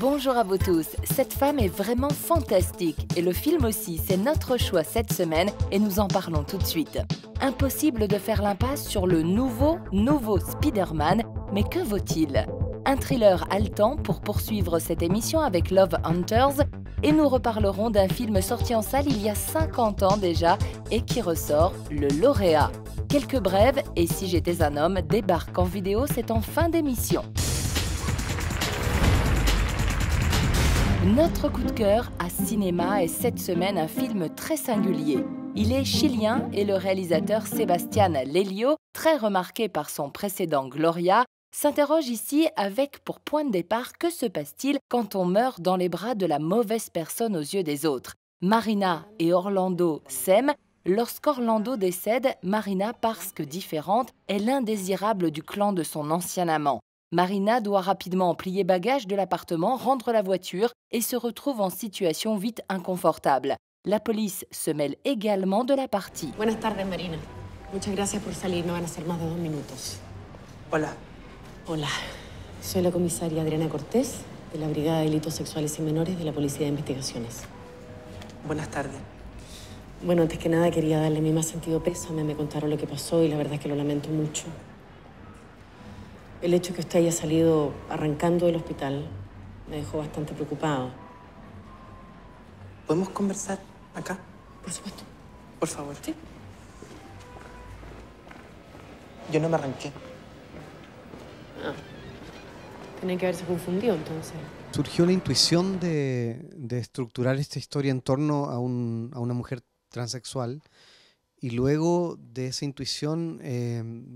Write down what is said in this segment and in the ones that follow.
Bonjour à vous tous, cette femme est vraiment fantastique et le film aussi, c'est notre choix cette semaine et nous en parlons tout de suite. Impossible de faire l'impasse sur le nouveau Spider-Man, mais que vaut-il? Un thriller haletant pour poursuivre cette émission avec Love Hunters et nous reparlerons d'un film sorti en salle il y a 50 ans déjà et qui ressort, Le Lauréat. Quelques brèves et Si j'étais un homme débarque en vidéo, c'est en fin d'émission. Notre coup de cœur à cinéma est cette semaine un film très singulier. Il est chilien et le réalisateur Sebastián Lelio, très remarqué par son précédent Gloria, s'interroge ici avec pour point de départ que se passe-t-il quand on meurt dans les bras de la mauvaise personne aux yeux des autres. Marina et Orlando s'aiment. Lorsqu'Orlando décède, Marina, parce que différente, est l'indésirable du clan de son ancien amant. Marina doit rapidement plier bagages de l'appartement, rendre la voiture et se retrouve en situation vite inconfortable. La police se mêle également de la partie. Buenas tardes, Marina. Muchas gracias por salir. No van a ser más de 2 minutos. Hola. Hola. Soy la comisaria Adriana Cortés, de la Brigada de Delitos Sexuales y Menores de la Policía de Investigaciones. Buenas tardes. Bueno, antes que nada quería darle mi más sentido pésame. Me contaron lo que pasó y la verdad es que lo lamento mucho. El hecho de que usted haya salido arrancando del hospital me dejó bastante preocupado. ¿Podemos conversar acá? Por supuesto. Por favor. Sí. Yo no me arranqué. Ah. Tiene que haberse confundido, entonces. Surgió la intuición de estructurar esta historia en torno a una mujer transexual y luego de esa intuición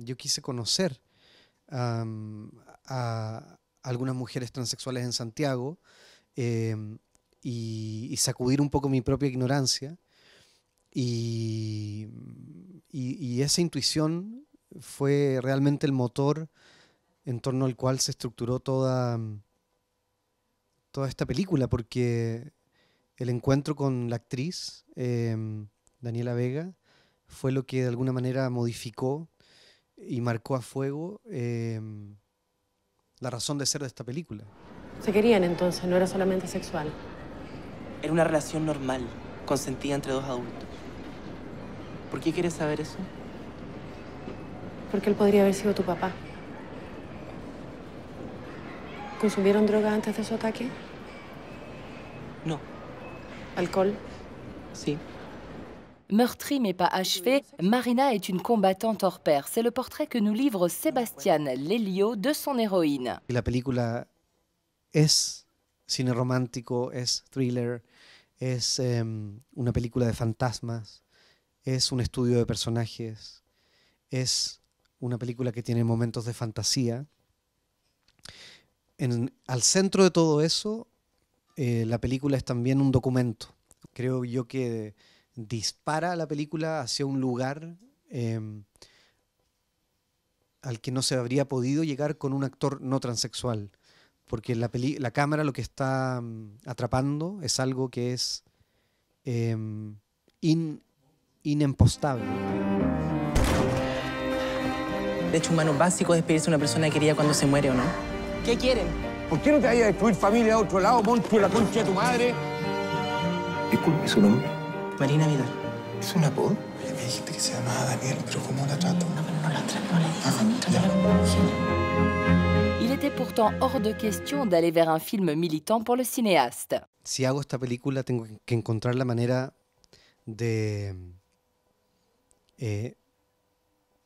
yo quise conocer a algunas mujeres transexuales en Santiago y sacudir un poco mi propia ignorancia y esa intuición fue realmente el motor en torno al cual se estructuró toda esta película, porque el encuentro con la actriz Daniela Vega fue lo que de alguna manera modificó y marcó a fuego la razón de ser de esta película. Se querían entonces, no era solamente sexual. Era una relación normal, consentida entre dos adultos. ¿Por qué quieres saber eso? Porque él podría haber sido tu papá. ¿Consumieron droga antes de su ataque? No. ¿Alcohol? Sí. Meurtrie mais pas achevée, Marina est une combattante hors pair. C'est le portrait que nous livre Sebastián Lelio de son héroïne. La película es cine romántico, es thriller, es una película de fantasmas, es un estudio de personajes, es una película que tiene momentos de fantasía. Al centro de todo eso, la película es también un documento. Creo yo que dispara la película hacia un lugar al que no se habría podido llegar con un actor no transexual, porque la cámara lo que está atrapando es algo que es inimpostable. Derecho humano básico es despedirse de una persona querida cuando se muere, ¿o no? ¿Qué quieren? ¿Por qué no te vayas a destruir familia a otro lado, monstruo, la concha de tu madre? Disculpe, ¿su nombre? Marina Vidal. ¿Es un apodo? Oye, me dijiste que se llamaba Daniel, pero ¿cómo la trato? No, pero no la trato, no le digas Daniel, trátala como una mujer. Il était pourtant hors de question d'aller vers un film militant pour le cinéaste. Si hago esta película tengo que encontrar la manera de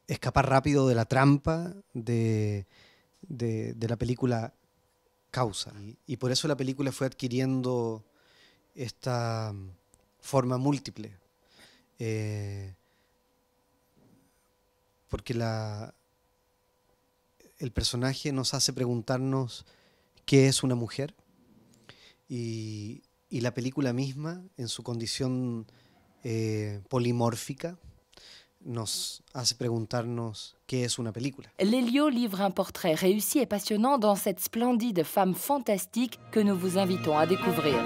escapar rápido de la trampa de la película Causa. Y por eso la película fue adquiriendo esta forma múltiple. Porque el personaje nos hace preguntarnos qué es una mujer y la película misma, en su condición polimórfica, nos hace preguntarnos qué es una película. Lelio livre un portrait réussi et passionnant dans cette splendide femme fantastique que nous vous invitons à découvrir.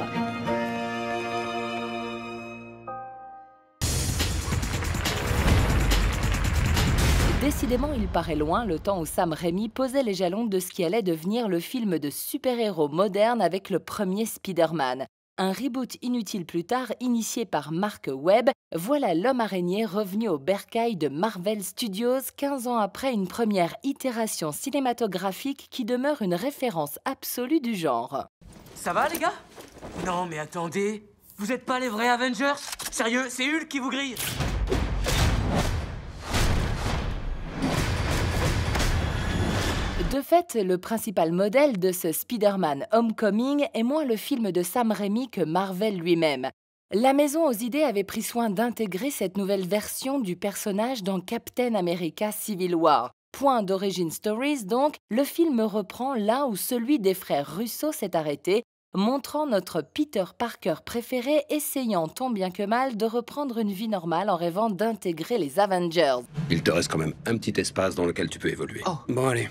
Décidément, il paraît loin le temps où Sam Raimi posait les jalons de ce qui allait devenir le film de super-héros moderne avec le premier Spider-Man. Un reboot inutile plus tard, initié par Mark Webb, voilà l'homme araignée revenu au bercail de Marvel Studios 15 ans après une première itération cinématographique qui demeure une référence absolue du genre. Ça va, les gars? Non, mais attendez, vous êtes pas les vrais Avengers? Sérieux, c'est Hulk qui vous grille? De fait, le principal modèle de ce Spider-Man Homecoming est moins le film de Sam Raimi que Marvel lui-même. La maison aux idées avait pris soin d'intégrer cette nouvelle version du personnage dans Captain America Civil War. Point d'Origin Stories donc, le film reprend là où celui des frères Russo s'est arrêté, montrant notre Peter Parker préféré essayant tant bien que mal de reprendre une vie normale en rêvant d'intégrer les Avengers. Il te reste quand même un petit espace dans lequel tu peux évoluer. Oh. Bon, allez.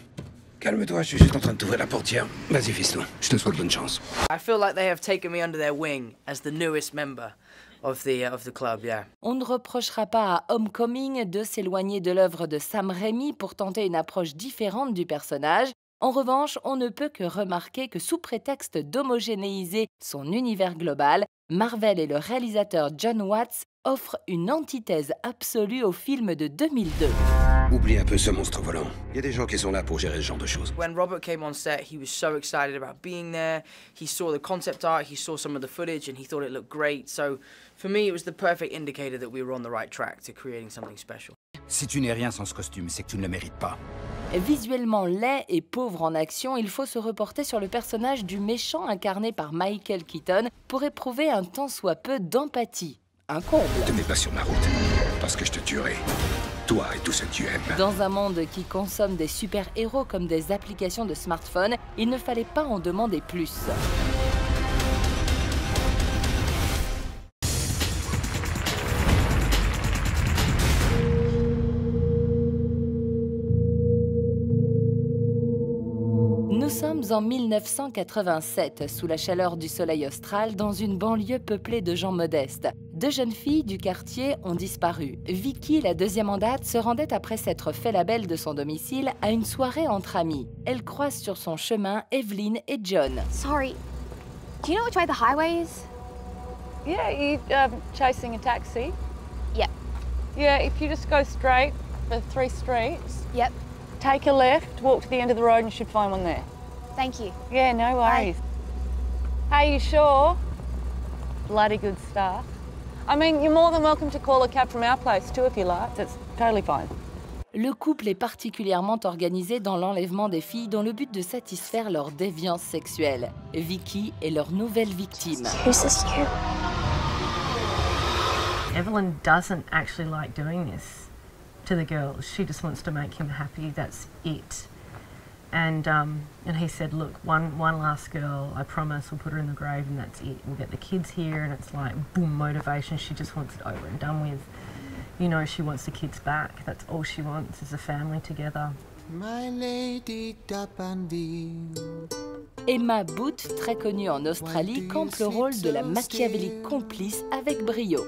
Calme-toi, je suis juste en train de t'ouvrir la portière. Vas-y, fiston, je te souhaite bonne chance. I feel like they have taken me under their wing as the newest member of the club, yeah. On ne reprochera pas à Homecoming de s'éloigner de l'œuvre de Sam Raimi pour tenter une approche différente du personnage. En revanche, on ne peut que remarquer que sous prétexte d'homogénéiser son univers global, Marvel et le réalisateur John Watts offrent une antithèse absolue au film de 2002. Oublie un peu ce monstre volant. Il y a des gens qui sont là pour gérer ce genre de choses. When Robert came on set, he was so excited about being there. He saw the concept art, he saw some of the footage, and he thought it looked great. So, for me, it was the perfect indicator that we were on the right track to creating something special. Si tu n'es rien sans ce costume, c'est que tu ne le mérites pas. Visuellement laid et pauvre en action, il faut se reporter sur le personnage du méchant incarné par Michael Keaton pour éprouver un tant soit peu d'empathie. Un comble. Ne te mets pas sur ma route, parce que je te tuerai. Toi et tout ce que tu aimes. Dans un monde qui consomme des super-héros comme des applications de smartphone, il ne fallait pas en demander plus. Nous sommes en 1987, sous la chaleur du soleil austral, dans une banlieue peuplée de gens modestes. Deux jeunes filles du quartier ont disparu. Vicky, la deuxième en date, se rendait après s'être fait la belle de son domicile à une soirée entre amis. Elle croise sur son chemin Evelyn et John. Sorry, do you know which way the highway is? Yeah, you chasing a taxi? Yep. Yeah, if you just go straight for 3 streets. Yep. Take a left, walk to the end of the road and you should find one there. Thank you. Yeah, no worries. Bye. Hey, you sure? Bloody good stuff. I mean, you're more than welcome to call a cab from our place too if you like. That's totally fine. Le couple est particulièrement organisé dans l'enlèvement des filles dans le but de satisfaire leur déviance sexuelle. Vicky est leur nouvelle victime. Who's this you? Evelyn doesn't actually like doing this to the girls. She just wants to make him happy, that's it. And he said, look, one last girl, I promise, we'll put her in the grave and that's it. We'll get the kids here, and it's like, boom, motivation. She just wants it over and done with. You know, she wants the kids back. That's all she wants is a family together. My lady Emma Booth, très connue en Australie, campe le rôle de la machiavélique complice avec brio.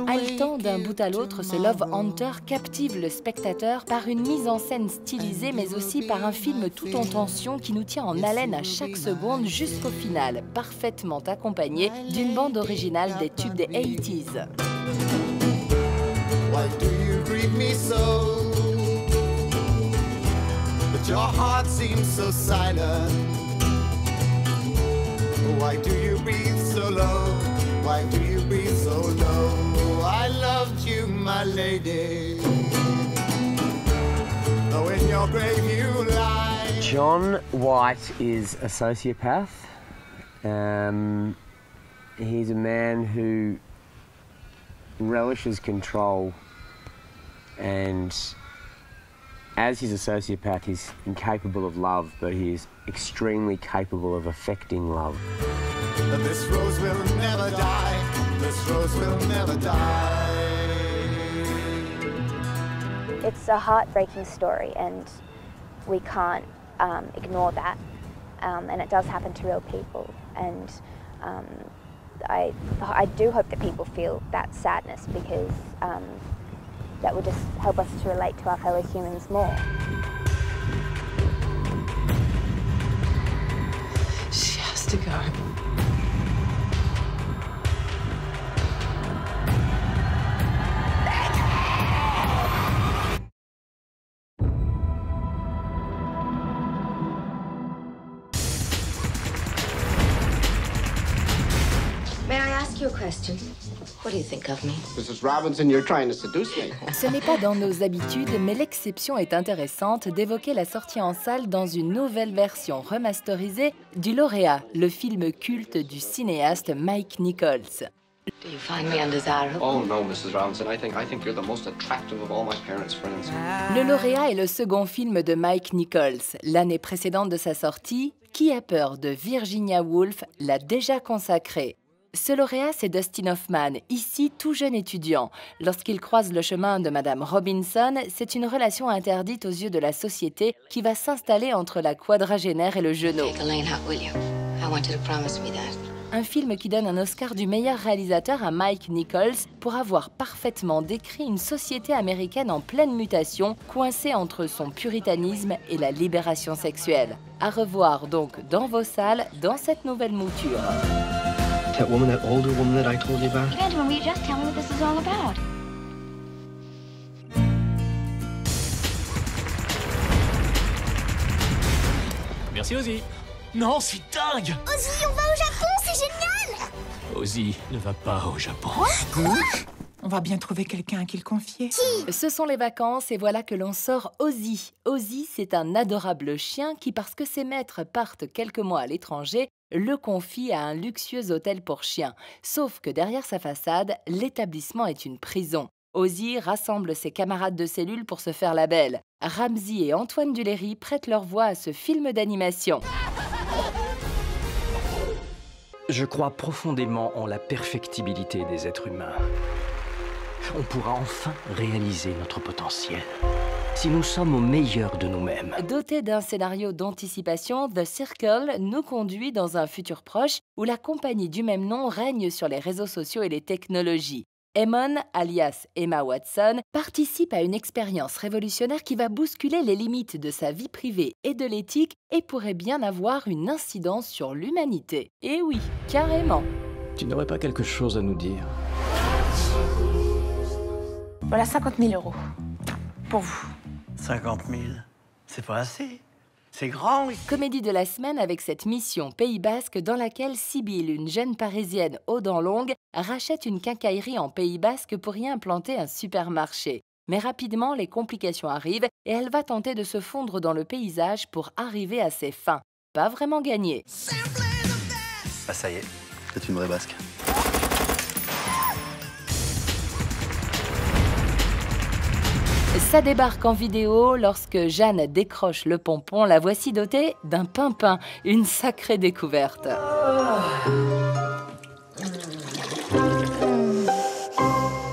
Haletant d'un bout à l'autre, ce Love Hunter captive le spectateur par une mise en scène stylisée, mais aussi par un film tout en tension qui nous tient en haleine à chaque seconde jusqu'au final, parfaitement accompagné d'une bande originale des tubes des 80s. Why do you greet me so? But your heart seems so silent. Why do you breathe so low? Why do you breathe so low? I loved you, my lady. Though in your grave you lie. John White is a sociopath. He's a man who relishes control, and as he's a sociopath, he's incapable of love, but he is extremely capable of affecting love. This rose will never die. This rose will never die. It's a heartbreaking story, and we can't ignore that. And it does happen to real people. And I do hope that people feel that sadness, because that will just help us to relate to our fellow humans more. She has to go. May I ask you a question? What do you think of me? Mrs. Robinson, you're trying to seduce me. Ce n'est pas dans nos habitudes, mais l'exception est intéressante d'évoquer la sortie en salle dans une nouvelle version remasterisée du Lauréat, le film culte du cinéaste Mike Nichols. Do you find me undesirable? Oh no, Mrs. Robinson. I think you're the most attractive of all my parents' friends. Le Lauréat est le second film de Mike Nichols. L'année précédente de sa sortie, Qui a peur de Virginia Woolf l'a déjà consacré. Ce lauréat, c'est Dustin Hoffman, ici tout jeune étudiant. Lorsqu'il croise le chemin de Madame Robinson, c'est une relation interdite aux yeux de la société qui va s'installer entre la quadragénaire et le genou. Un film qui donne un Oscar du meilleur réalisateur à Mike Nichols pour avoir parfaitement décrit une société américaine en pleine mutation, coincée entre son puritanisme et la libération sexuelle. À revoir donc dans vos salles dans cette nouvelle mouture. That woman, that older woman that I told you about? Gentlemen, will you just tell me what this is all about? Merci Ozzy. Non, c'est dingue. Ozzy, on va au Japon, c'est génial. Ozzy ne va pas au Japon. Quoi? On va bien trouver quelqu'un à qui le confier. Qui? Ce sont les vacances et voilà que l'on sort Ozzy. Ozzy, c'est un adorable chien qui, parce que ses maîtres partent quelques mois à l'étranger, le confie à un luxueux hôtel pour chiens. Sauf que derrière sa façade, l'établissement est une prison. Ozzy rassemble ses camarades de cellule pour se faire la belle. Ramsey et Antoine Duléry prêtent leur voix à ce film d'animation. Je crois profondément en la perfectibilité des êtres humains. On pourra enfin réaliser notre potentiel si nous sommes au meilleur de nous-mêmes. Doté d'un scénario d'anticipation, The Circle nous conduit dans un futur proche où la compagnie du même nom règne sur les réseaux sociaux et les technologies. Eamon, alias Emma Watson, participe à une expérience révolutionnaire qui va bousculer les limites de sa vie privée et de l'éthique et pourrait bien avoir une incidence sur l'humanité. Et oui, carrément. Tu n'aurais pas quelque chose à nous dire? Voilà 50 000 €. Pour vous. 50 000, c'est pas assez. C'est grand, oui. Comédie de la semaine avec cette mission Pays Basque dans laquelle Sibylle, une jeune parisienne aux dents longues, rachète une quincaillerie en Pays Basque pour y implanter un supermarché. Mais rapidement, les complications arrivent et elle va tenter de se fondre dans le paysage pour arriver à ses fins. Pas vraiment gagné. Ah ça y est, c'est une vraie basque. Ça débarque en vidéo lorsque Jeanne décroche le pompon. La voici dotée d'un pimpin, une sacrée découverte.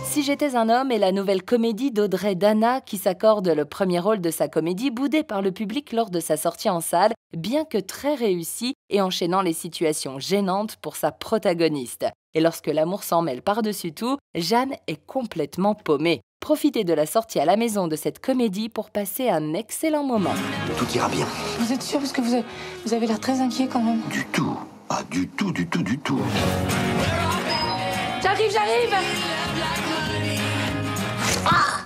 Si j'étais un homme est la nouvelle comédie d'Audrey Dana qui s'accorde le premier rôle de sa comédie boudée par le public lors de sa sortie en salle, bien que très réussie et enchaînant les situations gênantes pour sa protagoniste. Et lorsque l'amour s'en mêle par-dessus tout, Jeanne est complètement paumée. Profitez de la sortie à la maison de cette comédie pour passer un excellent moment. Tout ira bien. Vous êtes sûr? Parce que vous avez l'air très inquiet quand même. Du tout. Ah, du tout. J'arrive. Ah!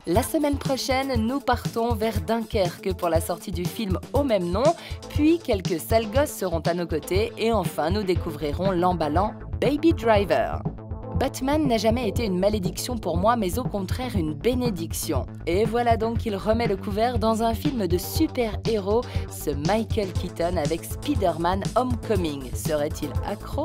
La semaine prochaine, nous partons vers Dunkerque pour la sortie du film au même nom, puis quelques sales gosses seront à nos côtés et enfin nous découvrirons l'emballant Baby Driver. Batman n'a jamais été une malédiction pour moi, mais au contraire une bénédiction. Et voilà donc qu'il remet le couvert dans un film de super-héros, ce Michael Keaton avec Spider-Man Homecoming. Serait-il accro ?